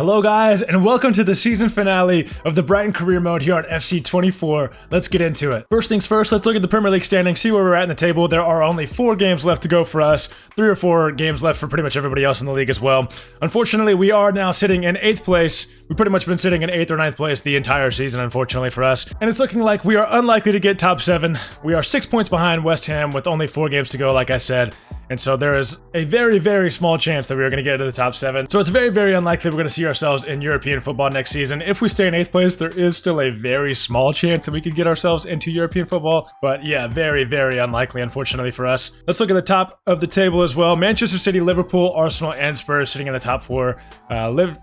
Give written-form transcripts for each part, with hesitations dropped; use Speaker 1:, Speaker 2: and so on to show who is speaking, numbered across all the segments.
Speaker 1: Hello guys, and welcome to the season finale of the Brighton career mode here on FC 24. Let's get into it. First things first, let's look at the Premier League standings, see where we're at in the table. There are only 4 games left to go for us, 3 or 4 games left for pretty much everybody else in the league as well. Unfortunately, we are now sitting in 8th place. We've pretty much been sitting in 8th or 9th place the entire season, unfortunately for us. And it's looking like we are unlikely to get top 7. We are 6 points behind West Ham with only 4 games to go, like I said. And so there is a very, very small chance that we are going to get into the top 7. So it's very, very unlikely we're going to see ourselves in European football next season. If we stay in 8th place, there is still a very small chance that we could get ourselves into European football. But yeah, very, very unlikely, unfortunately for us. Let's look at the top of the table as well. Manchester City, Liverpool, Arsenal, and Spurs sitting in the top 4.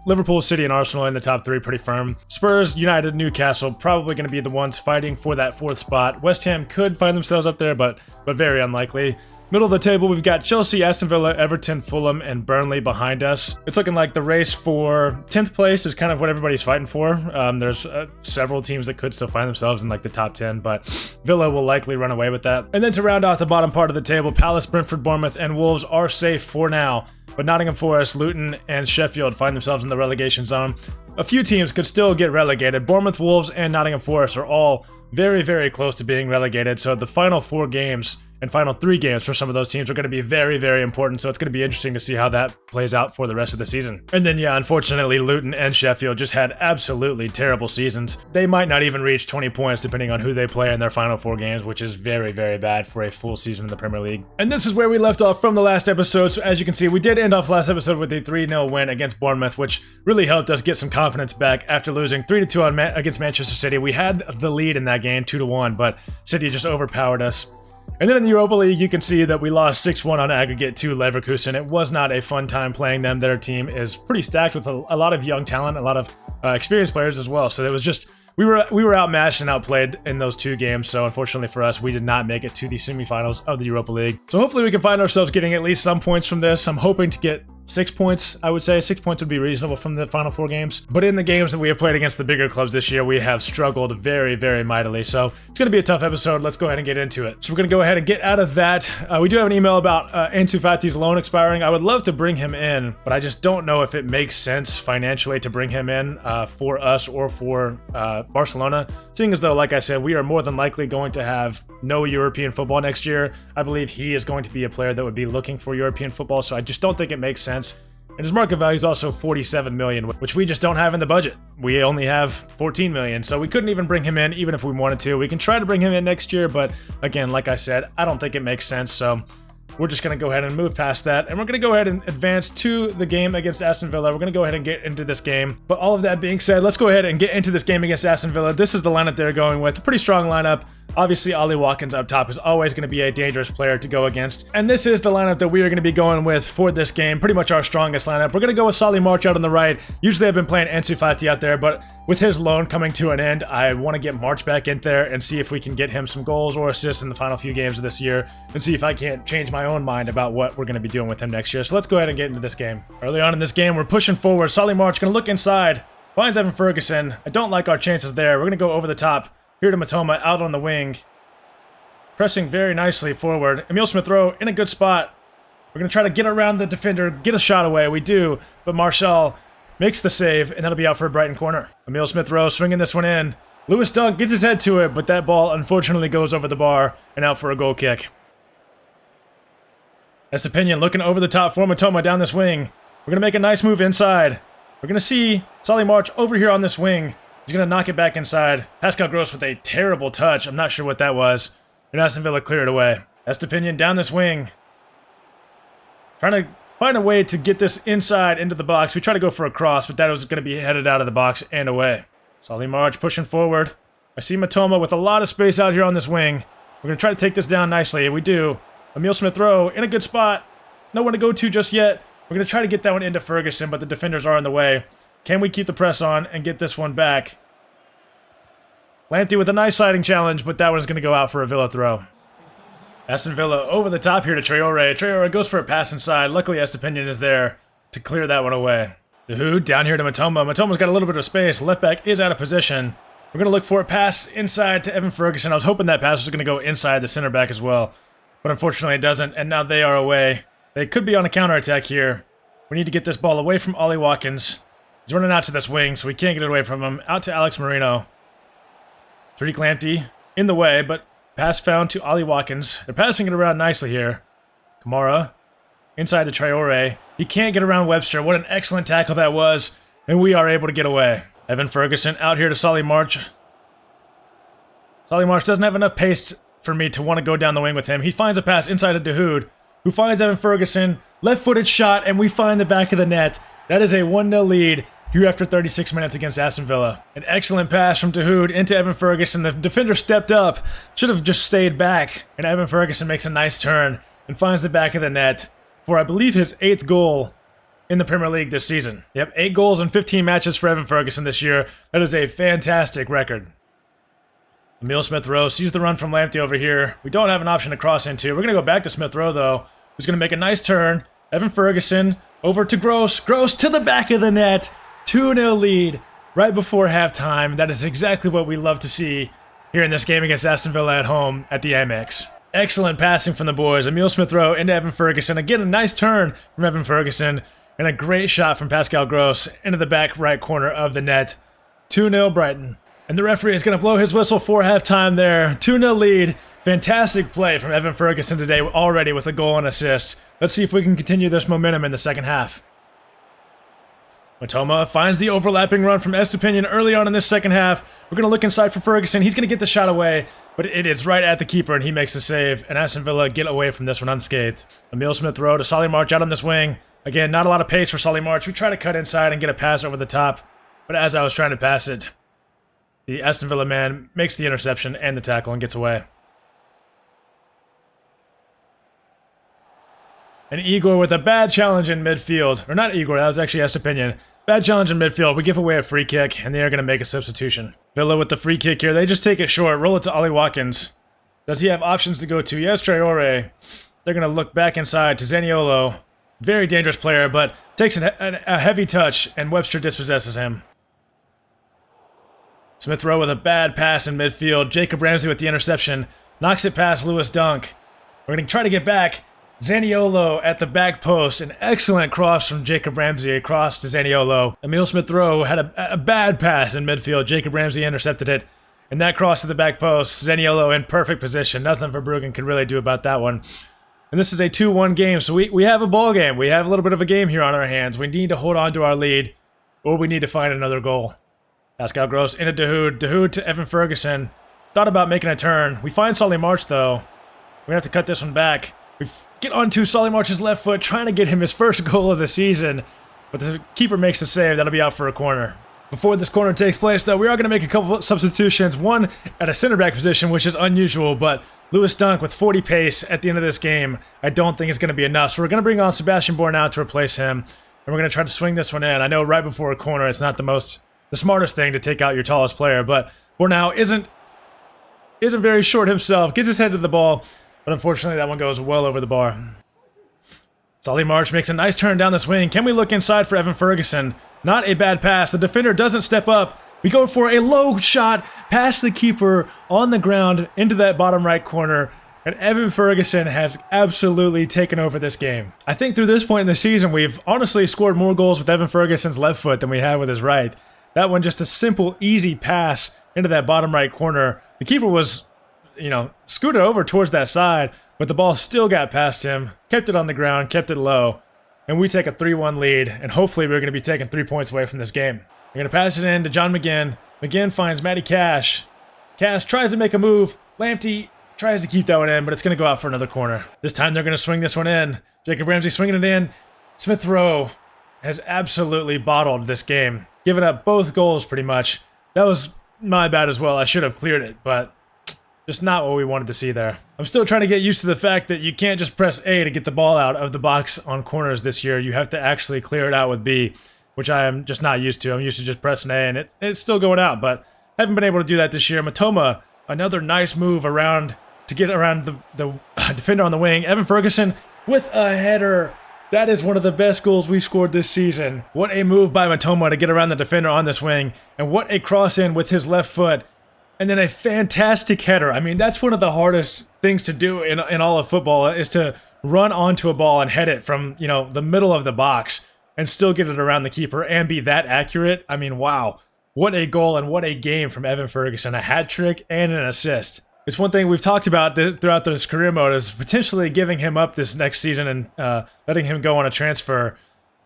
Speaker 1: Liverpool, City, and Arsenal in the top 3, pretty firm. Spurs, United, Newcastle, probably going to be the ones fighting for that 4th spot. West Ham could find themselves up there, but very unlikely. Middle of the table, we've got Chelsea, Aston Villa, Everton, Fulham, and Burnley behind us. It's looking like the race for 10th place is kind of what everybody's fighting for. There's several teams that could still find themselves in like the top 10, but Villa will likely run away with that. And then to round off the bottom part of the table, Palace, Brentford, Bournemouth, and Wolves are safe for now. But Nottingham Forest, Luton, and Sheffield find themselves in the relegation zone. A few teams could still get relegated. Bournemouth, Wolves, and Nottingham Forest are all very, very close to being relegated. So the final 4 games and final 3 games for some of those teams are going to be very, very important. So it's going to be interesting to see how that plays out for the rest of the season. And then, yeah, unfortunately, Luton and Sheffield just had absolutely terrible seasons. They might not even reach 20 points depending on who they play in their final 4 games, which is very, very bad for a full season in the Premier League. And this is where we left off from the last episode. So as you can see, we did end off last episode with a 3-0 win against Bournemouth, which really helped us get some confidence back after losing 3-2 against Manchester City. We had the lead in that game, 2-1, but City just overpowered us. And then in the Europa League, you can see that we lost 6-1 on aggregate to Leverkusen. It was not a fun time playing them. Their team is pretty stacked with a lot of young talent, a lot of experienced players as well. So it was just, we were outmatched and outplayed in those 2 games. So unfortunately for us, we did not make it to the semifinals of the Europa League. So hopefully we can find ourselves getting at least some points from this. I'm hoping to get 6 points, I would say. 6 points would be reasonable from the final 4 games. But in the games that we have played against the bigger clubs this year, we have struggled very, very mightily. So it's going to be a tough episode. Let's go ahead and get into it. So we're going to go ahead and get out of that. We do have an email about Ansu Fati's loan expiring. I would love to bring him in, but I just don't know if it makes sense financially to bring him in for us or for Barcelona. Seeing as though, like I said, we are more than likely going to have no European football next year. I believe he is going to be a player that would be looking for European football, so I just don't think it makes sense. And his market value is also 47 million, which we just don't have in the budget. We only have 14 million, so we couldn't even bring him in even if we wanted to. We can try to bring him in next year, but again, like I said, I don't think it makes sense, so we're just going to go ahead and move past that, and we're going to go ahead and advance to the game against Aston Villa. We're going to go ahead and get into this game. But all of that being said, let's go ahead and get into this game against Aston Villa. This is the lineup they're going with. A pretty strong lineup. Obviously, Ollie Watkins up top is always going to be a dangerous player to go against. And this is the lineup that we are going to be going with for this game. Pretty much our strongest lineup. We're going to go with Solly March out on the right. Usually I've been playing Ansu Fati out there, but with his loan coming to an end, I want to get March back in there and see if we can get him some goals or assists in the final few games of this year and see if I can't change my own mind about what we're going to be doing with him next year. So let's go ahead and get into this game. Early on in this game, we're pushing forward. Solly March going to look inside. Finds Evan Ferguson. I don't like our chances there. We're going to go over the top. Here to Matoma out on the wing. Pressing very nicely forward. Emil Smith-Rowe in a good spot. We're going to try to get around the defender, get a shot away. We do, but Martial makes the save, and that'll be out for a Brighton corner. Emil Smith-Rowe swinging this one in. Lewis Dunk gets his head to it, but that ball unfortunately goes over the bar and out for a goal kick. Estepinian looking over the top for Matoma down this wing. We're going to make a nice move inside. We're going to see Solly March over here on this wing. He's going to knock it back inside. Pascal Gross with a terrible touch. I'm not sure what that was. And Aston Villa clear it away. Estepinian down this wing. Trying to find a way to get this inside into the box. We try to go for a cross, but that was going to be headed out of the box and away. Solly March pushing forward. I see Matoma with a lot of space out here on this wing. We're going to try to take this down nicely, and we do. Emil Smith-Rowe in a good spot. No one to go to just yet. We're going to try to get that one into Ferguson, but the defenders are in the way. Can we keep the press on and get this one back? Lamptey with a nice sliding challenge, but that one's going to go out for a Villa throw. Aston Villa over the top here to Traore. Traore goes for a pass inside. Luckily, Estepinian is there to clear that one away. The Hood down here to Matoma. Matoma's got a little bit of space. Left back is out of position. We're going to look for a pass inside to Evan Ferguson. I was hoping that pass was going to go inside the center back as well, but unfortunately it doesn't, and now they are away. They could be on a counterattack here. We need to get this ball away from Ollie Watkins. He's running out to this wing, so we can't get it away from him. Out to Alex Marino. Tariq Lamptey in the way, but pass found to Ollie Watkins. They're passing it around nicely here. Kamara inside to Traore. He can't get around Webster. What an excellent tackle that was, and we are able to get away. Evan Ferguson out here to Solly March. Solly March doesn't have enough pace for me to want to go down the wing with him. He finds a pass inside to Dahoud, who finds Evan Ferguson. Left-footed shot, and we find the back of the net. That is a 1-0 lead here after 36 minutes against Aston Villa. An excellent pass from Dahoud into Evan Ferguson. The defender stepped up, should have just stayed back, and Evan Ferguson makes a nice turn and finds the back of the net for, I believe, his 8th goal in the Premier League this season. Yep, 8 goals in 15 matches for Evan Ferguson this year. That is a fantastic record. Emile Smith-Rowe sees the run from Lamptey over here. We don't have an option to cross into. We're going to go back to Smith-Rowe, though, who's going to make a nice turn. Evan Ferguson over to Gross. Gross to the back of the net. 2-0 lead right before halftime. That is exactly what we love to see here in this game against Aston Villa at home at the Amex. Excellent passing from the boys. Emile Smith-Rowe into Evan Ferguson. Again, a nice turn from Evan Ferguson. And a great shot from Pascal Gross into the back right corner of the net. 2-0 Brighton. And the referee is going to blow his whistle for halftime there. 2-0 lead. Fantastic play from Evan Ferguson today already with a goal and assist. Let's see if we can continue this momentum in the second half. Matoma finds the overlapping run from Estepinian early on in this second half. We're going to look inside for Ferguson. He's going to get the shot away, but it is right at the keeper, and he makes the save. And Aston Villa get away from this one unscathed. Emile Smith-Rowe to Solly March out on this wing. Again, not a lot of pace for Solly March. We try to cut inside and get a pass over the top, but as I was trying to pass it, the Aston Villa man makes the interception and the tackle and gets away. And Igor with a bad challenge in midfield. Or not Igor, that was actually Estepinian. Bad challenge in midfield. We give away a free kick, and they are going to make a substitution. Villa with the free kick here. They just take it short. Roll it to Ollie Watkins. Does he have options to go to? Yes, Traore. They're going to look back inside to Zaniolo. Very dangerous player, but takes a heavy touch, and Webster dispossesses him. Smith-Rowe with a bad pass in midfield. Jacob Ramsey with the interception. Knocks it past Lewis Dunk. We're going to try to get back. Zaniolo at the back post. An excellent cross from Jacob Ramsey across to Zaniolo. Emile Smith-Rowe had a bad pass in midfield. Jacob Ramsey intercepted it. And that cross to the back post. Zaniolo in perfect position. Nothing Verbruggen could really do about that one. And this is a 2-1 game, so we have a ball game. We have a little bit of a game here on our hands. We need to hold on to our lead, or we need to find another goal. Pascal Gross into Dahoud. Dahoud to Evan Ferguson. Thought about making a turn. We find Solly March, though. We have to cut this one back. We get onto Solly March's left foot, trying to get him his first goal of the season. But the keeper makes the save. That'll be out for a corner. Before this corner takes place, though, we are going to make a couple substitutions. One at a center back position, which is unusual, but Lewis Dunk with 40 pace at the end of this game, I don't think is going to be enough. So we're going to bring on Sebastian Bornau to replace him, and we're going to try to swing this one in. I know right before a corner, it's not the smartest thing to take out your tallest player, but Bornau isn't very short himself. Gets his head to the ball, but unfortunately that one goes well over the bar. Solly March makes a nice turn down this wing. Can we look inside for Evan Ferguson? Not a bad pass. The defender doesn't step up. We go for a low shot past the keeper on the ground into that bottom right corner. And Evan Ferguson has absolutely taken over this game. I think through this point in the season, we've honestly scored more goals with Evan Ferguson's left foot than we have with his right. That one just a simple, easy pass into that bottom right corner. The keeper was, scooted over towards that side, but the ball still got past him, kept it on the ground, kept it low. And we take a 3-1 lead, and hopefully we're going to be taking 3 points away from this game. We're going to pass it in to John McGinn. McGinn finds Matty Cash. Cash tries to make a move. Lamptey tries to keep that one in, but it's going to go out for another corner. This time they're going to swing this one in. Jacob Ramsey swinging it in. Smith-Rowe has absolutely bottled this game, giving up both goals pretty much. That was my bad as well. I should have cleared it, but just not what we wanted to see there. I'm still trying to get used to the fact that you can't just press A to get the ball out of the box on corners this year. You have to actually clear it out with B, which I am just not used to. I'm used to just pressing A, and it's still going out, but haven't been able to do that this year. Matoma, another nice move around to get around the defender on the wing. Evan Ferguson with a header. That is one of the best goals we scored this season. What a move by Matoma to get around the defender on this wing, and what a cross in with his left foot. And then a fantastic header. I mean, that's one of the hardest things to do in all of football, is to run onto a ball and head it from, the middle of the box. and still get it around the keeper and be that accurate. I mean, wow. What a goal and what a game from Evan Ferguson. A hat trick and an assist. It's one thing we've talked about throughout this career mode is potentially giving him up this next season and letting him go on a transfer.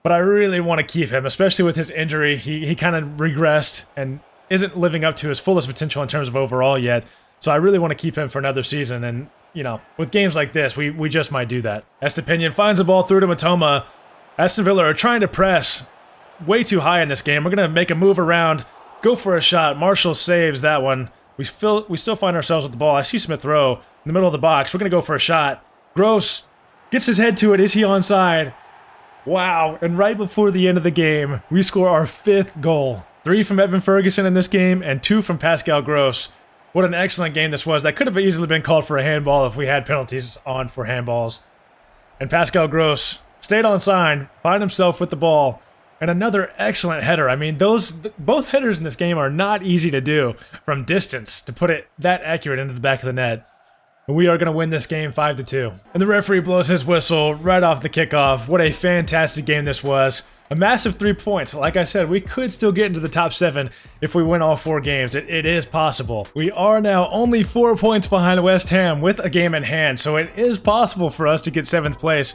Speaker 1: But I really want to keep him, especially with his injury. He kind of regressed and isn't living up to his fullest potential in terms of overall yet. So I really want to keep him for another season. And, you know, with games like this, we just might do that. Estepinian finds the ball through to Matoma. Aston Villa are trying to press way too high in this game. We're going to make a move around, go for a shot. Marshall saves that one. We still find ourselves with the ball. I see Smith Rowe in the middle of the box. We're going to go for a shot. Gross gets his head to it. Is he onside? Wow. And right before the end of the game, we score our 5th goal. 3 from Evan Ferguson in this game and 2 from Pascal Gross. What an excellent game this was. That could have easily been called for a handball if we had penalties on for handballs. And Pascal Gross stayed onside, find himself with the ball. And another excellent header. I mean, both headers in this game are not easy to do from distance, to put it that accurate into the back of the net. And we are going to win this game 5-2. And the referee blows his whistle right off the kickoff. What a fantastic game this was. A massive 3 points. Like I said, we could still get into the top 7 if we win all 4 games. It is possible. We are now only 4 points behind West Ham with a game in hand, so it is possible for us to get 7th place.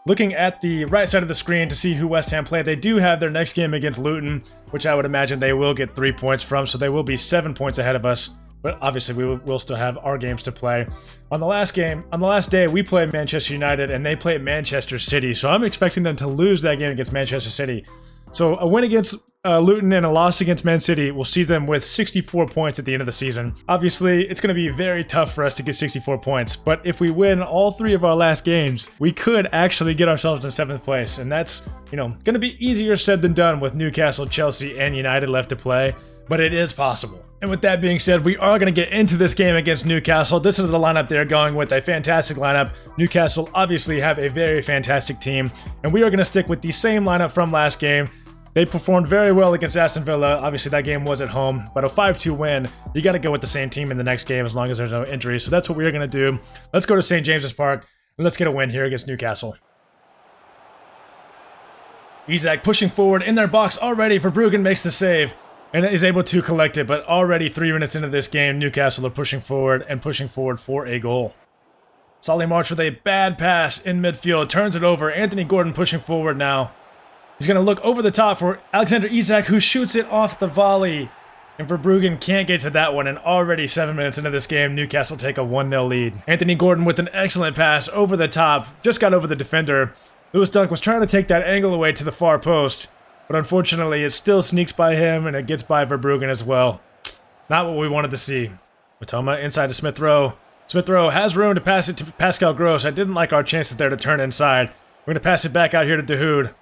Speaker 1: Looking at the right side of the screen to see who West Ham play, they do have their next game against Luton, which I would imagine they will get 3 points from, so they will be 7 points ahead of us. But obviously, we will still have our games to play. On the last day, we played Manchester United, and they played Manchester City, so I'm expecting them to lose that game against Manchester City. So a win against Luton and a loss against Man City will see them with 64 points at the end of the season. Obviously, it's going to be very tough for us to get 64 points, but if we win all 3 of our last games, we could actually get ourselves in 7th place, and that's, you know, going to be easier said than done with Newcastle, Chelsea, and United left to play, but it is possible. And with that being said, we are going to get into this game against Newcastle. This is the lineup they're going with, a fantastic lineup. Newcastle obviously have a very fantastic team, and we are going to stick with the same lineup from last game. They performed very well against Aston Villa. Obviously, that game was at home, but a 5-2 win. You got to go with the same team in the next game as long as there's no injuries. So that's what we are going to do. Let's go to St. James's Park, and let's get a win here against Newcastle. Isak pushing forward in their box already. Verbruggen makes the save and is able to collect it, but already 3 minutes into this game, Newcastle are pushing forward for a goal. Solly March with a bad pass in midfield, turns it over. Anthony Gordon pushing forward now. He's going to look over the top for Alexander Isak, who shoots it off the volley. And Verbruggen can't get to that one, and already 7 minutes into this game, Newcastle take a 1-0 lead. Anthony Gordon with an excellent pass over the top, just got over the defender. Lewis Dunk was trying to take that angle away to the far post, but unfortunately it still sneaks by him, and it gets by Verbruggen as well. Not what we wanted to see. Matoma inside to Smith Rowe. Smith Rowe has room to pass it to Pascal Gross. I didn't like our chances there to turn inside. We're going to pass it back out here to Dahoud.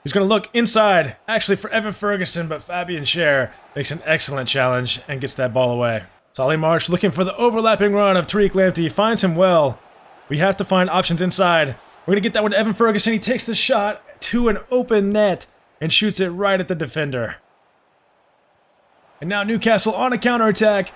Speaker 1: He's going to look inside, actually for Evan Ferguson, but Fabian Schär makes an excellent challenge and gets that ball away. Solly March looking for the overlapping run of Tariq Lamptey, finds him well. We have to find options inside. We're going to get that one to Evan Ferguson. He takes the shot to an open net and shoots it right at the defender. And now Newcastle on a counterattack.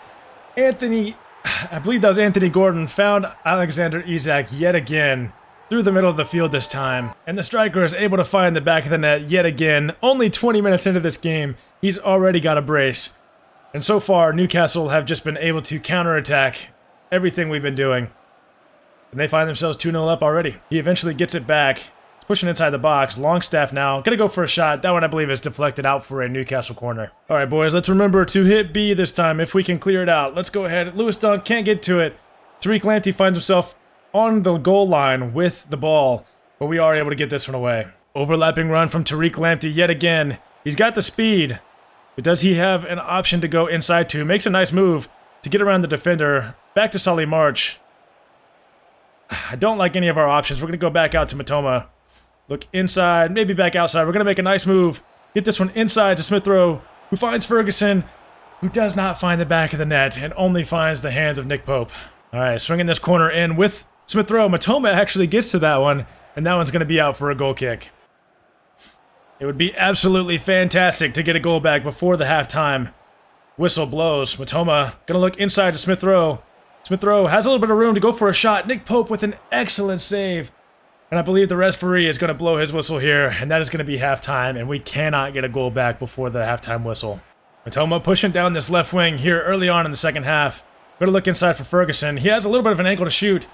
Speaker 1: I believe that was Anthony Gordon, found Alexander Isak yet again. Through the middle of the field this time, and the striker is able to find the back of the net yet again. Only 20 minutes into this game, he's already got a brace. And so far, Newcastle have just been able to counterattack everything we've been doing. And they find themselves 2-0 up already. He eventually gets it back. He's pushing inside the box. Longstaff now. Gonna go for a shot. That one, I believe, is deflected out for a Newcastle corner. All right, boys, let's remember to hit B this time if we can clear it out. Let's go ahead. Lewis Dunk can't get to it. Tariq Lamptey finds himself on the goal line with the ball, but we are able to get this one away. Overlapping run from Tariq Lamptey yet again. He's got the speed, but does he have an option to go inside to? Makes a nice move to get around the defender. Back to Solly March. I don't like any of our options. We're going to go back out to Matoma. Look inside, maybe back outside. We're going to make a nice move. Get this one inside to Smith Rowe, who finds Ferguson, who does not find the back of the net and only finds the hands of Nick Pope. All right, swinging this corner in with Smith Rowe. Matoma actually gets to that one, and that one's going to be out for a goal kick. It would be absolutely fantastic to get a goal back before the halftime whistle blows. Matoma going to look inside to Smith Rowe. Smith Rowe has a little bit of room to go for a shot. Nick Pope with an excellent save. And I believe the referee is going to blow his whistle here, and that is going to be halftime, and we cannot get a goal back before the halftime whistle. Matoma pushing down this left wing here early on in the second half. Going to look inside for Ferguson. He has a little bit of an angle to shoot.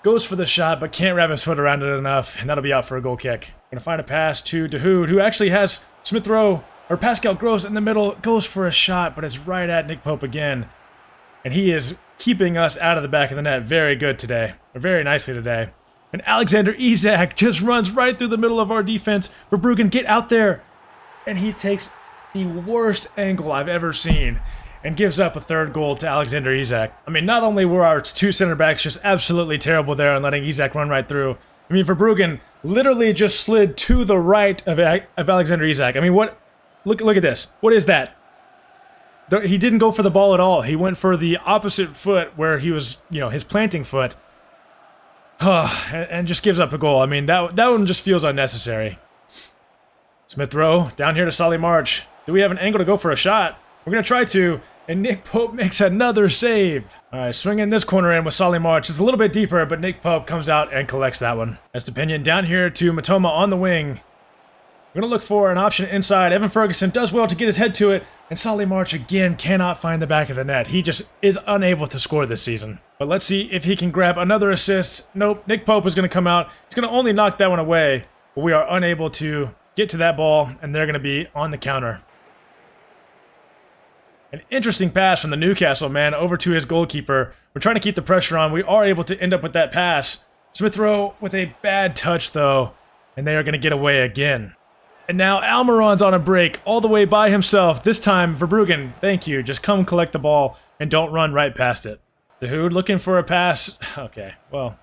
Speaker 1: Goes for the shot, but can't wrap his foot around it enough, and that'll be out for a goal kick. Going to find a pass to Dahoud, who actually has Smith Rowe, or Pascal Gross in the middle. Goes for a shot, but it's right at Nick Pope again. And he is keeping us out of the back of the net very good today, or very nicely today. And Alexander Isak just runs right through the middle of our defense. Verbruggen, get out there. And he takes the worst angle I've ever seen and gives up a third goal to Alexander Isak. I mean, not only were our two center backs just absolutely terrible there and letting Isak run right through, I mean, Verbruggen literally just slid to the right of Alexander Isak. I mean, what? Look at this. What is that? He didn't go for the ball at all. He went for the opposite foot where he was, his planting foot. And just gives up a goal. I mean, that one just feels unnecessary. Smith Rowe down here to Solly March. Do we have an angle to go for a shot? We're going to try to, and Nick Pope makes another save. All right, swinging this corner in with Solly March. It's a little bit deeper, but Nick Pope comes out and collects that one. Estepinian down here to Matoma on the wing. We're going to look for an option inside. Evan Ferguson does well to get his head to it, and Solly March again cannot find the back of the net. He just is unable to score this season. But let's see if he can grab another assist. Nope, Nick Pope is going to come out. He's going to only knock that one away, but we are unable to get to that ball, and they're going to be on the counter. An interesting pass from the Newcastle man over to his goalkeeper. We're trying to keep the pressure on. We are able to end up with that pass. Smith Rowe with a bad touch, though, and they are going to get away again. And now Almiron's on a break all the way by himself. This time, Verbruggen, thank you. Just come collect the ball and don't run right past it. Dahoud looking for a pass. Okay, well,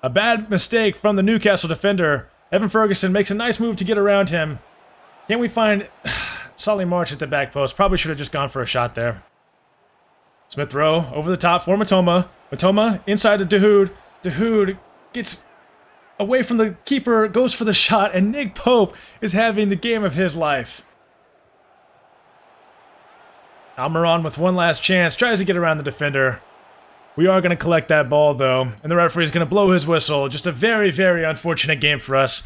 Speaker 1: a bad mistake from the Newcastle defender. Evan Ferguson makes a nice move to get around him. Can we find Solly March at the back post? Probably should have just gone for a shot there. Smith Rowe over the top for Matoma. Matoma inside to Dahoud. Dahoud gets away from the keeper, goes for the shot, and Nick Pope is having the game of his life. Almiron with one last chance, tries to get around the defender. We are going to collect that ball, though, and the referee is going to blow his whistle. Just a very, very unfortunate game for us.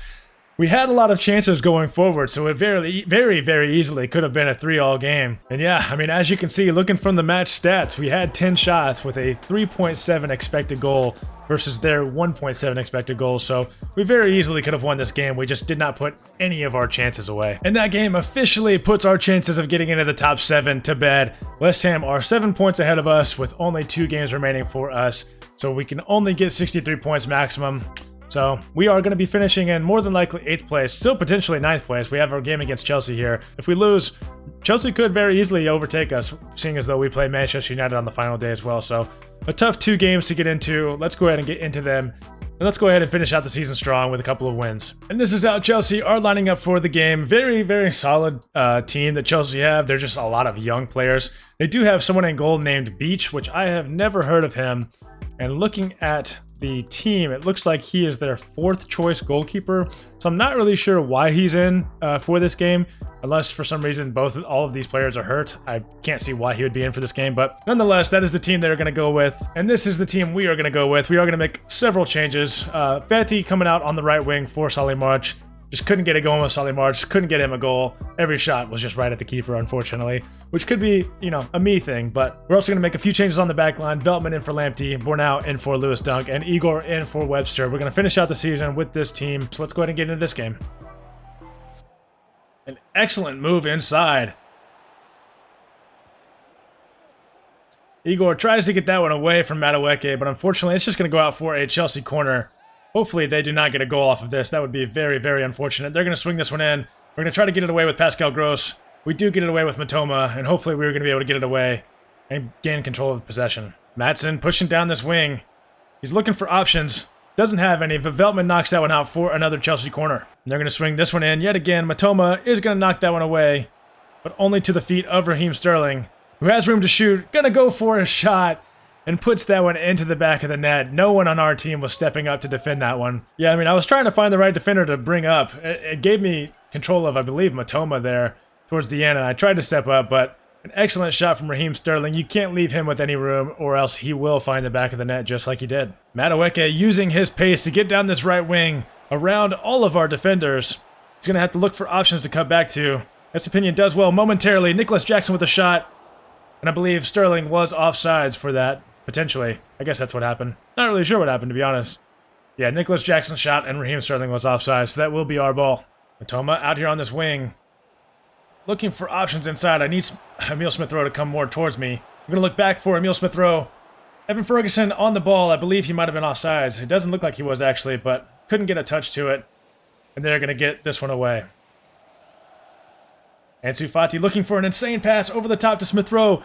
Speaker 1: We had a lot of chances going forward, so it very, very, very easily could have been a 3-all game. And yeah, I mean, as you can see, looking from the match stats, we had 10 shots with a 3.7 expected goal versus their 1.7 expected goals, so we very easily could have won this game. We just did not put any of our chances away. And that game officially puts our chances of getting into the top 7 to bed. West Ham are 7 points ahead of us with only 2 games remaining for us, so we can only get 63 points maximum. So we are going to be finishing in more than likely 8th place, still potentially 9th place. We have our game against Chelsea here. If we lose, Chelsea could very easily overtake us, seeing as though we play Manchester United on the final day as well. So a tough 2 games to get into. Let's go ahead and get into them. And let's go ahead and finish out the season strong with a couple of wins. And this is how Chelsea are lining up for the game. Very, very solid team that Chelsea have. They're just a lot of young players. They do have someone in goal named Beach, which I have never heard of him. And looking at the team, it looks like he is their 4th choice goalkeeper. So I'm not really sure why he's in for this game, unless for some reason all of these players are hurt. I can't see why he would be in for this game, but nonetheless, that is the team they're going to go with. And this is the team we are going to go with. We are going to make several changes. Fatty coming out on the right wing for Solly March. Just couldn't get it going with Solly March. Couldn't get him a goal. Every shot was just right at the keeper, unfortunately. Which could be, a me thing. But we're also going to make a few changes on the back line. Veltman in for Lamptey. Bornau in for Lewis Dunk. And Igor in for Webster. We're going to finish out the season with this team. So let's go ahead and get into this game. An excellent move inside. Igor tries to get that one away from Madueke. But unfortunately, it's just going to go out for a Chelsea corner. Hopefully they do not get a goal off of this. That would be very, very unfortunate. They're going to swing this one in. We're going to try to get it away with Pascal Gross. We do get it away with Matoma, and hopefully we're going to be able to get it away and gain control of the possession. Maatsen pushing down this wing. He's looking for options. Doesn't have any, but Veltman knocks that one out for another Chelsea corner. And they're going to swing this one in yet again. Matoma is going to knock that one away, but only to the feet of Raheem Sterling, who has room to shoot. Going to go for a shot. And puts that one into the back of the net. No one on our team was stepping up to defend that one. Yeah, I mean, I was trying to find the right defender to bring up. It gave me control of, I believe, Matoma there towards the end, and I tried to step up, but An excellent shot from Raheem Sterling. You can't leave him with any room or else he will find the back of the net just like he did. Madueke using his pace to get down this right wing around all of our defenders. He's going to have to look for options to cut back to. Estepinian does well momentarily. Nicholas Jackson with a shot. And I believe Sterling was offsides for that, potentially. I guess that's what happened. Not really sure what happened, to be honest. Yeah, Nicholas Jackson shot and Raheem Sterling was offside, so that will be our ball. Matoma out here on this wing. Looking for options inside. I need Emile Smith-Rowe to come more towards me. I'm going to look back for Emile Smith-Rowe. Evan Ferguson on the ball. I believe he might have been offsides. It doesn't look like he was actually, but couldn't get a touch to it. And they're going to get this one away. Ansu Fati looking for an insane pass over the top to Smith-Rowe.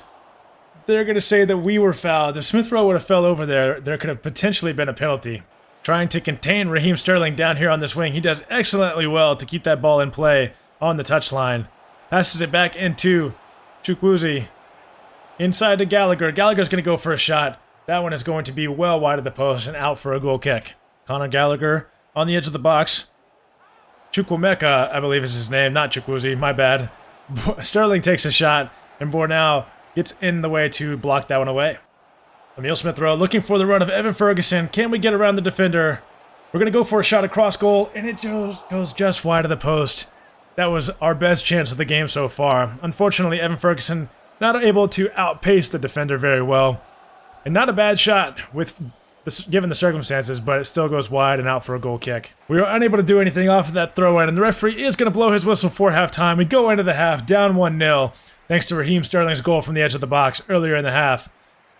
Speaker 1: They're going to say that we were fouled. If Smith-Rowe would have fell over there, there could have potentially been a penalty. Trying to contain Raheem Sterling down here on this wing. He does excellently well to keep that ball in play on the touchline. Passes it back into Chukwueze. Inside to Gallagher. Gallagher's going to go for a shot. That one is going to be well wide of the post and out for a goal kick. Conor Gallagher on the edge of the box. Chukwuemeka, I believe is his name, not Chukwueze, my bad. Sterling takes a shot, and Bornau gets in the way to block that one away. Emile Smith-Rowe looking for the run of Evan Ferguson. Can we get around the defender? We're going to go for a shot across goal, and it goes just wide of the post. That was our best chance of the game so far. Unfortunately, Evan Ferguson not able to outpace the defender very well. And not a bad shot given the circumstances, but it still goes wide and out for a goal kick. We were unable to do anything off of that throw-in, and the referee is going to blow his whistle for halftime. We go into the half down 1-0, thanks to Raheem Sterling's goal from the edge of the box earlier in the half.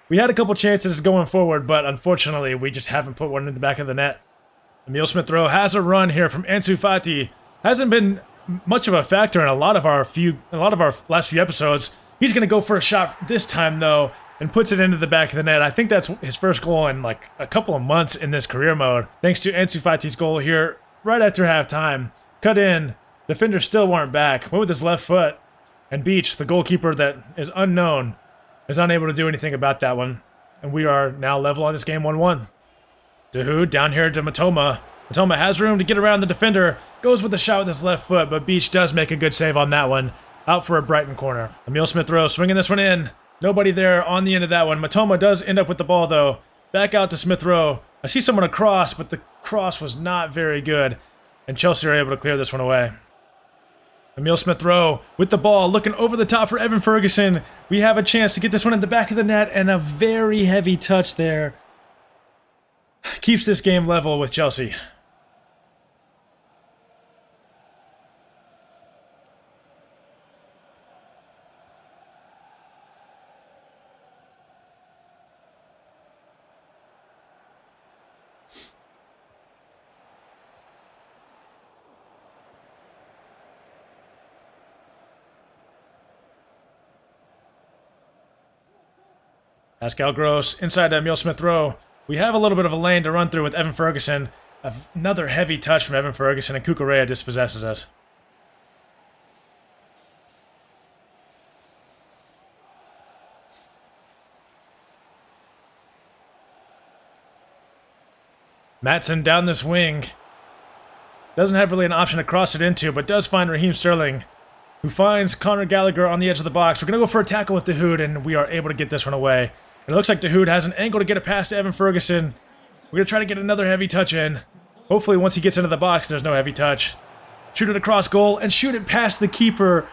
Speaker 1: We had a couple chances going forward, but unfortunately, we just haven't put one in the back of the net. Emile Smith-Rowe has a run here from Ansu Fati. Hasn't been much of a factor in a lot of our last few episodes. He's going to go for a shot this time, though, and puts it into the back of the net. I think that's his first goal in like a couple of months in this career mode. Thanks to Ansu Fati's goal here right after halftime. Cut in. Defenders still weren't back. Went with his left foot. And Beach, the goalkeeper that is unknown, is unable to do anything about that one. And we are now level on this game 1-1. Dahoud down here to Matoma. Matoma has room to get around the defender. Goes with the shot with his left foot, but Beach does make a good save on that one. Out for a Brighton corner. Emile Smith-Rowe swinging this one in. Nobody there on the end of that one. Matoma does end up with the ball, though. Back out to Smith-Rowe. I see someone across, but the cross was not very good. And Chelsea are able to clear this one away. Emile Smith-Rowe with the ball, looking over the top for Evan Ferguson. We have a chance to get this one in the back of the net, and a very heavy touch there keeps this game level with Chelsea. Pascal Gross inside to Emile Smith-Rowe. We have a little bit of a lane to run through with Evan Ferguson. Another heavy touch from Evan Ferguson, and Cucurella dispossesses us. Maatsen down this wing. Doesn't have really an option to cross it into, but does find Raheem Sterling, who finds Conor Gallagher on the edge of the box. We're going to go for a tackle with Dahoud, and we are able to get this one away. It looks like Dahoud has an angle to get it past to Evan Ferguson. We're going to try to get another heavy touch in. Hopefully once he gets into the box, there's no heavy touch. Shoot it across goal and shoot it past the keeper.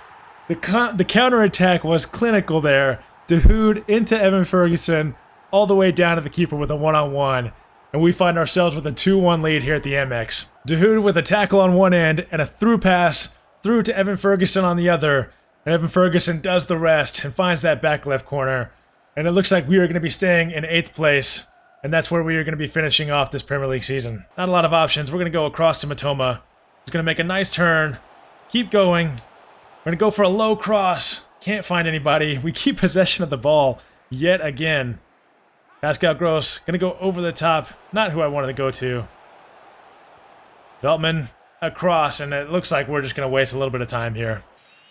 Speaker 1: The counterattack was clinical there. Dahoud into Evan Ferguson, all the way down to the keeper with a one-on-one. And we find ourselves with a 2-1 lead here at the Amex. Dahoud with a tackle on one end and a through pass through to Evan Ferguson on the other. And Evan Ferguson does the rest and finds that back left corner. And it looks like we are going to be staying in 8th place. And that's where we are going to be finishing off this Premier League season. Not a lot of options. We're going to go across to Matoma. He's going to make a nice turn. Keep going. We're going to go for a low cross. Can't find anybody. We keep possession of the ball yet again. Pascal Gross going to go over the top. Not who I wanted to go to. Veltman across. And it looks like we're just going to waste a little bit of time here.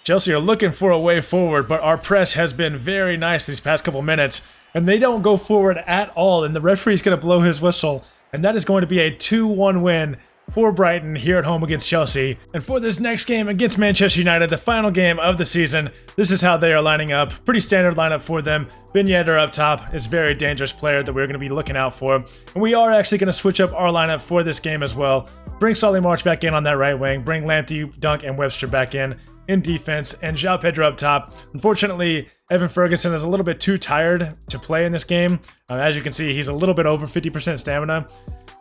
Speaker 1: Chelsea are looking for a way forward, but our press has been very nice these past couple minutes, and they don't go forward at all, and the referee's going to blow his whistle, and that is going to be a 2-1 win for Brighton here at home against Chelsea. And for this next game against Manchester United, the final game of the season, this is how they are lining up. Pretty standard lineup for them. Ben Yedder up top is a very dangerous player that we're going to be looking out for. And we are actually going to switch up our lineup for this game as well. Bring Solly March back in on that right wing. Bring Lamptey, Dunk, and Webster back in defense, and João Pedro up top. Unfortunately, Evan Ferguson is a little bit too tired to play in this game. As you can see, he's a little bit over 50% stamina.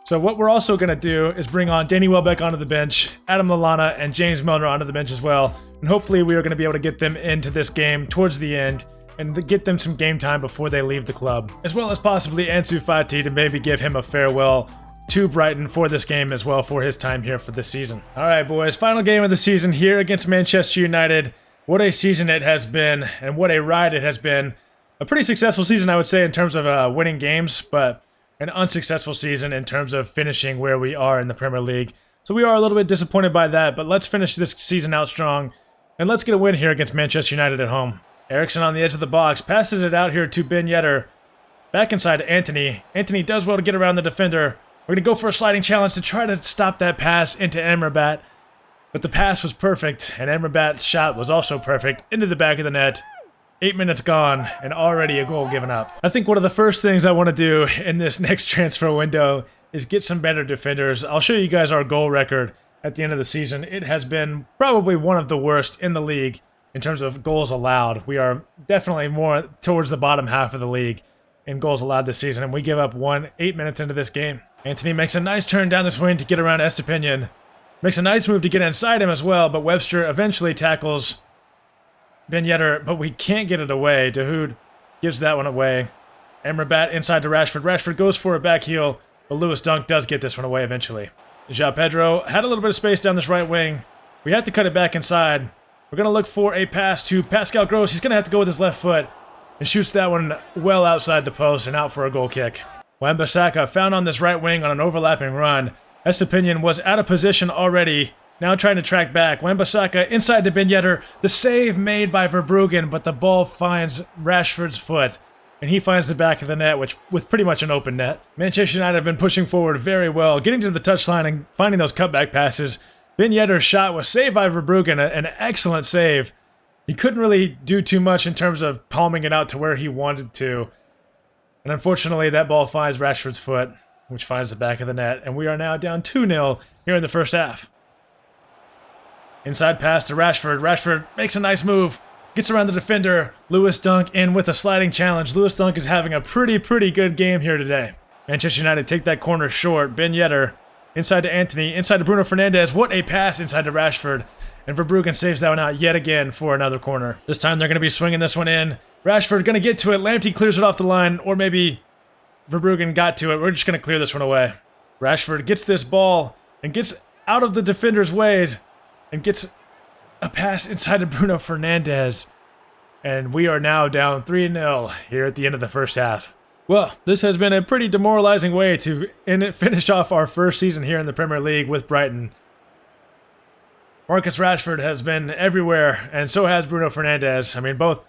Speaker 1: So what we're also going to do is bring on Danny Welbeck onto the bench, Adam Lallana, and James Milner onto the bench as well. And hopefully we are going to be able to get them into this game towards the end and get them some game time before they leave the club. As well as possibly Ansu Fati to maybe give him a farewell to Brighton for this game as well for his time here for this season. All right, boys, final game of the season here against Manchester United. What a season it has been, and what a ride it has been. A pretty successful season, I would say, in terms of winning games, but an unsuccessful season in terms of finishing where we are in the Premier League. So we are a little bit disappointed by that, but let's finish this season out strong, and let's get a win here against Manchester United at home. Eriksen on the edge of the box, passes it out here to Ben Yedder. Back inside to Anthony. Anthony does well to get around the defender. We're going to go for a sliding challenge to try to stop that pass into Amrabat. But the pass was perfect, and Amrabat's shot was also perfect into the back of the net. 8 minutes gone, and already a goal given up. I think one of the first things I want to do in this next transfer window is get some better defenders. I'll show you guys our goal record at the end of the season. It has been probably one of the worst in the league in terms of goals allowed. We are definitely more towards the bottom half of the league in goals allowed this season, and we give up 8 minutes into this game. Anthony makes a nice turn down this wing to get around Estepinian. Makes a nice move to get inside him as well, but Webster eventually tackles Ben Yedder, but we can't get it away. Dahoud gives that one away. Amrabat inside to Rashford. Rashford goes for a back heel, but Lewis Dunk does get this one away eventually. João Pedro had a little bit of space down this right wing. We have to cut it back inside. We're going to look for a pass to Pascal Gross. He's going to have to go with his left foot and shoots that one well outside the post and out for a goal kick. Wan-Bissaka found on this right wing on an overlapping run. Estepinian was out of position already, now trying to track back. Wan-Bissaka inside to Ben Yedder. The save made by Verbruggen, but the ball finds Rashford's foot, and he finds the back of the net, with pretty much an open net. Manchester United have been pushing forward very well, getting to the touchline and finding those cutback passes. Ben Yedder's shot was saved by Verbruggen, an excellent save. He couldn't really do too much in terms of palming it out to where he wanted to. And unfortunately, that ball finds Rashford's foot, which finds the back of the net. And we are now down 2-0 here in the first half. Inside pass to Rashford. Rashford makes a nice move. Gets around the defender. Lewis Dunk in with a sliding challenge. Lewis Dunk is having a pretty good game here today. Manchester United take that corner short. Ben Yedder inside to Anthony. Inside to Bruno Fernandes. What a pass inside to Rashford. And Verbruggen saves that one out yet again for another corner. This time they're going to be swinging this one in. Rashford going to get to it. Lamptey clears it off the line, or maybe Verbruggen got to it. We're just going to clear this one away. Rashford gets this ball and gets out of the defender's ways and gets a pass inside to Bruno Fernandes. And we are now down 3-0 here at the end of the first half. Well, this has been a pretty demoralizing way to finish off our first season here in the Premier League with Brighton. Marcus Rashford has been everywhere, and so has Bruno Fernandes. I mean, both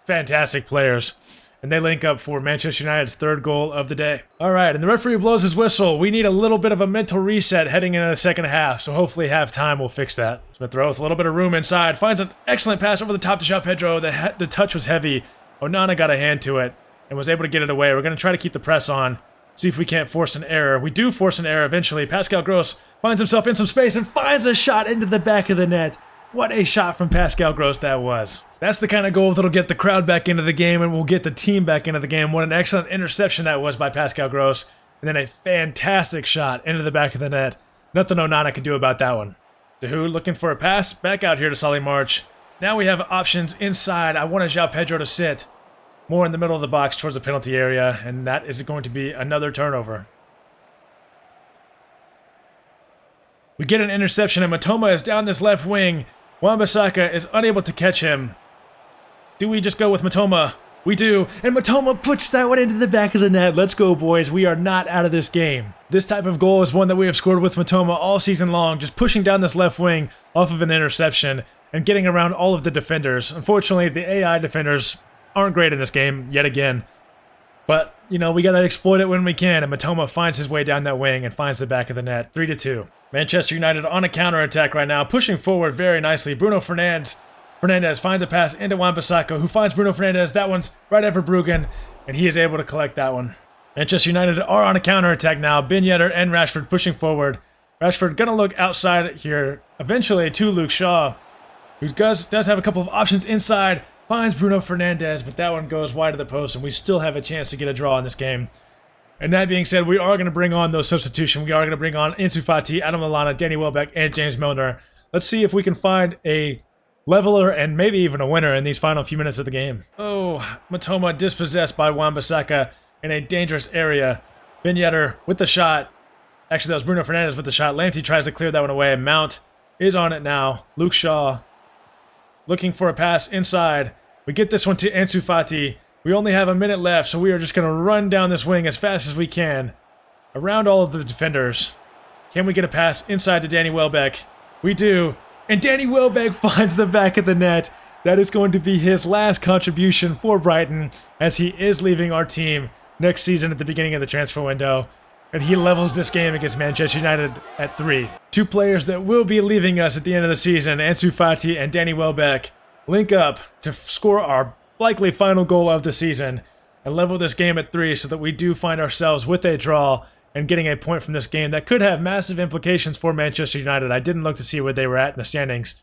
Speaker 1: fantastic players. And they link up for Manchester United's third goal of the day. All right, and the referee blows his whistle. We need a little bit of a mental reset heading into the second half, so hopefully halftime will fix that. Smith Rowe with a little bit of room inside. Finds an excellent pass over the top to João Pedro. The touch was heavy. Onana got a hand to it and was able to get it away. We're going to try to keep the press on, see if we can't force an error. We do force an error eventually. Pascal Gross finds himself in some space and finds a shot into the back of the net. What a shot from Pascal Gross that was. That's the kind of goal that'll get the crowd back into the game and will get the team back into the game. What an excellent interception that was by Pascal Gross. And then a fantastic shot into the back of the net. Nothing Onana can do about that one. Dahoud looking for a pass. Back out here to Solly March. Now we have options inside. I wanted João Pedro to sit more in the middle of the box towards the penalty area. And that is going to be another turnover. We get an interception and Matoma is down this left wing. Wan-Bissaka is unable to catch him. Do we just go with Matoma? We do, and Matoma puts that one into the back of the net. Let's go, boys. We are not out of this game. This type of goal is one that we have scored with Matoma all season long, just pushing down this left wing off of an interception and getting around all of the defenders. Unfortunately, the AI defenders aren't great in this game yet again. But, you know, we got to exploit it when we can, and Matoma finds his way down that wing and finds the back of the net. 3-2. Manchester United on a counter-attack right now, pushing forward very nicely. Bruno Fernandes finds a pass into Wan-Bissaka, who finds Bruno Fernandes. That one's right at Verbruggen, and he is able to collect that one. Manchester United are on a counter-attack now. Ben Yedder and Rashford pushing forward. Rashford gonna look outside here, eventually to Luke Shaw, who does have a couple of options inside. Finds Bruno Fernandes, but that one goes wide of the post, and we still have a chance to get a draw in this game. And that being said, we are going to bring on those substitutions. We are going to bring on Ansu Fati, Adam Lallana, Danny Welbeck, and James Milner. Let's see if we can find a leveler and maybe even a winner in these final few minutes of the game. Oh, Matoma dispossessed by Wan-Bissaka in a dangerous area. Ben Yedder with the shot. Actually, that was Bruno Fernandes with the shot. Lamptey tries to clear that one away. Mount is on it now. Luke Shaw looking for a pass inside. We get this one to Ansu Fati. We only have a minute left, so we are just going to run down this wing as fast as we can. Around all of the defenders. Can we get a pass inside to Danny Welbeck? We do. And Danny Welbeck finds the back of the net. That is going to be his last contribution for Brighton, as he is leaving our team next season at the beginning of the transfer window. And he levels this game against Manchester United at 3. Two players that will be leaving us at the end of the season, Ansu Fati and Danny Welbeck, link up to score our likely final goal of the season and level this game at 3 so that we do find ourselves with a draw and getting a point from this game that could have massive implications for Manchester United. I didn't look to see where they were at in the standings,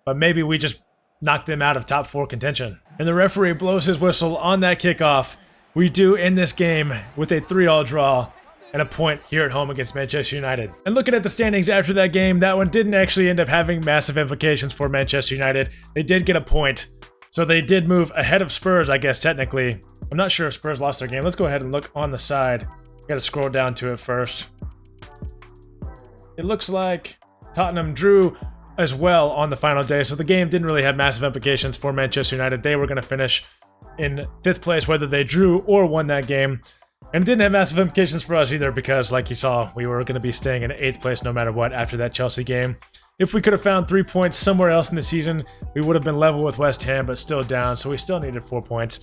Speaker 1: but maybe we just knocked them out of top 4 contention. And the referee blows his whistle on that kickoff. We do end this game with a 3-3 draw and a point here at home against Manchester United. And looking at the standings after that game, that one didn't actually end up having massive implications for Manchester United. They did get a point, so they did move ahead of Spurs, I guess, technically. I'm not sure if Spurs lost their game. Let's go ahead and look on the side. Gotta scroll down to it first. It looks like Tottenham drew as well on the final day, so the game didn't really have massive implications for Manchester United. They were going to finish in 5th place whether they drew or won that game. And it didn't have massive implications for us either because, like you saw, we were going to be staying in 8th place no matter what after that Chelsea game. If we could have found 3 points somewhere else in the season, we would have been level with West Ham, but still down, so we still needed 4 points.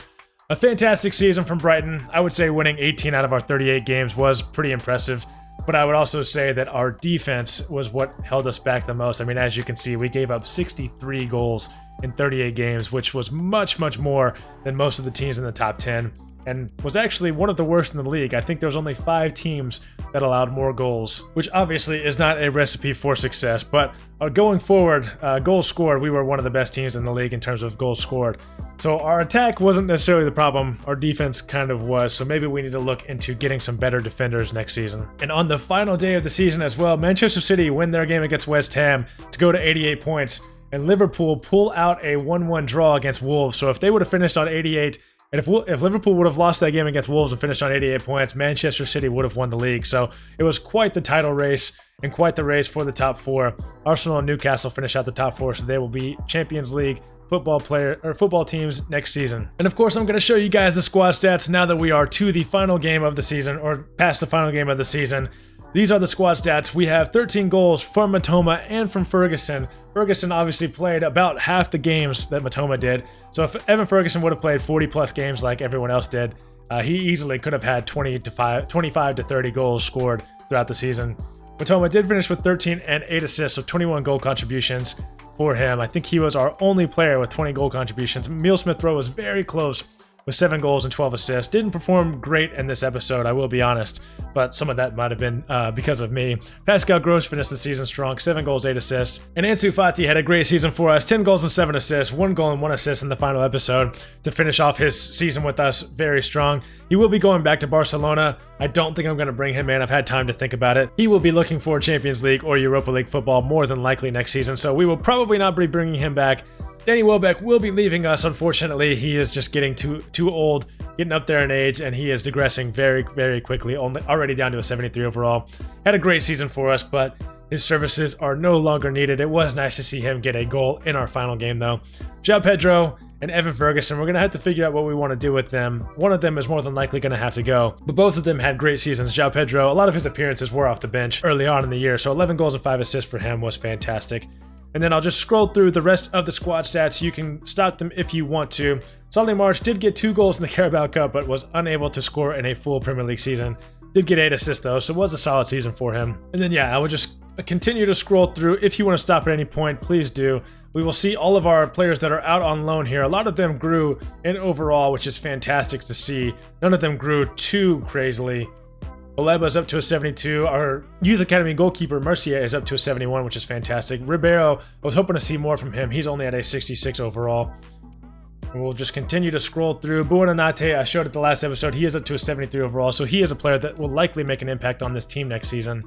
Speaker 1: A fantastic season from Brighton. I would say winning 18 out of our 38 games was pretty impressive, but I would also say that our defense was what held us back the most. I mean, as you can see, we gave up 63 goals in 38 games, which was much, much more than most of the teams in the top 10. And was actually one of the worst in the league. I think there was only 5 teams that allowed more goals, which obviously is not a recipe for success. But going forward, goals scored, we were one of the best teams in the league in terms of goals scored. So our attack wasn't necessarily the problem. Our defense kind of was. So maybe we need to look into getting some better defenders next season. And on the final day of the season as well, Manchester City win their game against West Ham to go to 88 points. And Liverpool pull out a 1-1 draw against Wolves. So if they would have finished on 88, and if Liverpool would have lost that game against Wolves and finished on 88 points, Manchester City would have won the league. So it was quite the title race and quite the race for the top 4. Arsenal and Newcastle finish out the top 4, so they will be Champions League football teams next season. And of course, I'm going to show you guys the squad stats now that we are to the final game of the season, or past the final game of the season. These are the squad stats. We have 13 goals from Matoma and from Ferguson. Ferguson obviously played about half the games that Matoma did. So if Evan Ferguson would have played 40 plus games like everyone else did, he easily could have had 25 to 30 goals scored throughout the season. Matoma did finish with 13 and 8 assists, so 21 goal contributions for him. I think he was our only player with 20 goal contributions. Emile Smith-Rowe was very close with 7 goals and 12 assists. Didn't perform great in this episode, I will be honest, but some of that might have been because of me. Pascal Gross finished the season strong, 7 goals, 8 assists. And Ansu Fati had a great season for us, 10 goals and 7 assists, 1 goal and 1 assist in the final episode to finish off his season with us very strong. He will be going back to Barcelona. I don't think I'm going to bring him in. I've had time to think about it. He will be looking for Champions League or Europa League football more than likely next season, so we will probably not be bringing him back. Danny Welbeck will be leaving us, unfortunately. He is just getting too old, getting up there in age, and he is digressing very, very quickly, already down to a 73 overall. Had a great season for us, but his services are no longer needed. It was nice to see him get a goal in our final game, though. João Pedro and Evan Ferguson, we're going to have to figure out what we want to do with them. One of them is more than likely going to have to go, but both of them had great seasons. João Pedro, a lot of his appearances were off the bench early on in the year, so 11 goals and 5 assists for him was fantastic. And then I'll just scroll through the rest of the squad stats. You can stop them if you want to. Solly March did get 2 goals in the Carabao Cup, but was unable to score in a full Premier League season. Did get 8 assists though, so it was a solid season for him. And then yeah, I will just continue to scroll through. If you want to stop at any point, please do. We will see all of our players that are out on loan here. A lot of them grew in overall, which is fantastic to see. None of them grew too crazily. Baleba's up to a 72. Our Youth Academy goalkeeper, Mercier, is up to a 71, which is fantastic. Ribeiro, I was hoping to see more from him. He's only at a 66 overall. And we'll just continue to scroll through. Buonanotte, I showed it the last episode. He is up to a 73 overall, so he is a player that will likely make an impact on this team next season.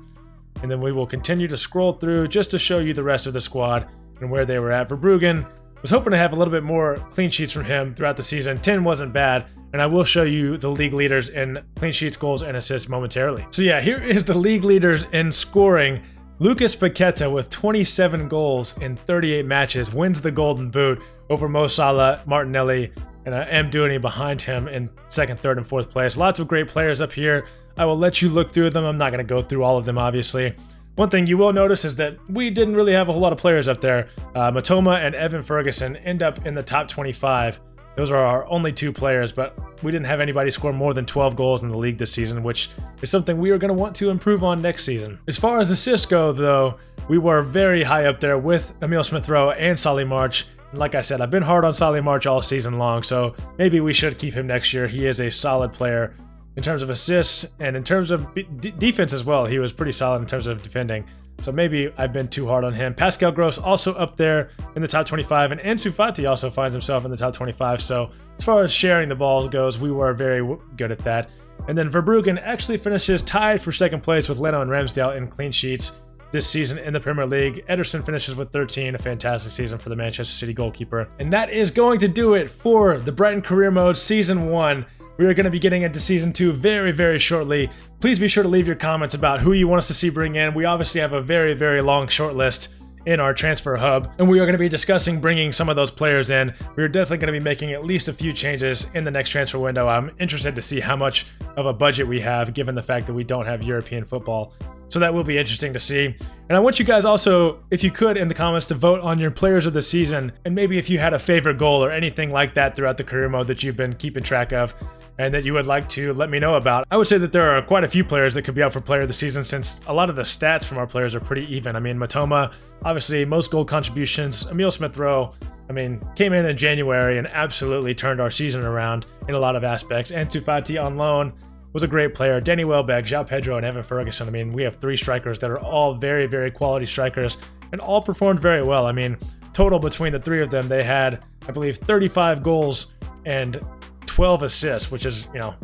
Speaker 1: And then we will continue to scroll through just to show you the rest of the squad and where they were at. Verbruggen, was hoping to have a little bit more clean sheets from him throughout the season. 10 wasn't bad, and I will show you the league leaders in clean sheets, goals, and assists momentarily. So yeah, here is the league leaders in scoring. Lucas Paqueta with 27 goals in 38 matches wins the Golden Boot over Mo Salah, Martinelli, and M. Dooney behind him in 2nd, 3rd, and 4th place. Lots of great players up here. I will let you look through them. I'm not going to go through all of them, obviously. One thing you will notice is that we didn't really have a whole lot of players up there. Matoma and Evan Ferguson end up in the top 25. Those are our only 2 players, but we didn't have anybody score more than 12 goals in the league this season, which is something we are going to want to improve on next season. As far as assists go, though, we were very high up there with Emile Smith-Rowe and Solly March. And like I said, I've been hard on Solly March all season long, so maybe we should keep him next year. He is a solid player in terms of assists, and in terms of defense as well. He was pretty solid in terms of defending. So maybe I've been too hard on him. Pascal Gross also up there in the top 25, and Ansu Fati also finds himself in the top 25. So as far as sharing the ball goes, we were very good at that. And then Verbruggen actually finishes tied for 2nd place with Leno and Ramsdale in clean sheets this season in the Premier League. Ederson finishes with 13, a fantastic season for the Manchester City goalkeeper. And that is going to do it for the Brighton Career Mode Season 1. We are going to be getting into Season 2 very, very shortly. Please be sure to leave your comments about who you want us to see bring in. We obviously have a very, very long short list in our transfer hub, and we are going to be discussing bringing some of those players in. We are definitely going to be making at least a few changes in the next transfer window. I'm interested to see how much of a budget we have, given the fact that we don't have European football. So that will be interesting to see. And I want you guys also, if you could, in the comments to vote on your players of the season, and maybe if you had a favorite goal or anything like that throughout the career mode that you've been keeping track of and that you would like to let me know about. I would say that there are quite a few players that could be out for player of the season, since a lot of the stats from our players are pretty even. I mean, Matoma, obviously most goal contributions. Emile Smith-Rowe, I mean, came in January and absolutely turned our season around in a lot of aspects. Ansu Fati on loan was a great player. Danny Welbeck, João Pedro, and Evan Ferguson. I mean, we have 3 strikers that are all very, very quality strikers and all performed very well. I mean, total between the 3 of them, they had, I believe, 35 goals and 12 assists, which is, you know,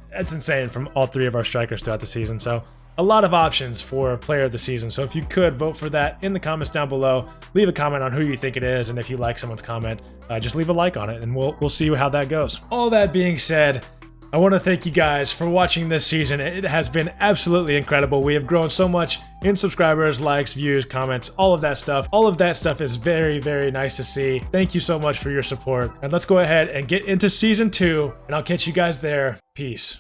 Speaker 1: that's insane from all 3 of our strikers throughout the season. So a lot of options for player of the season. So if you could vote for that in the comments down below, leave a comment on who you think it is, and if you like someone's comment, just leave a like on it, and we'll see how that goes. All that being said, I want to thank you guys for watching this season. It has been absolutely incredible. We have grown so much in subscribers, likes, views, comments, all of that stuff. All of that stuff is very, very nice to see. Thank you so much for your support. And let's go ahead and get into Season 2, and I'll catch you guys there. Peace.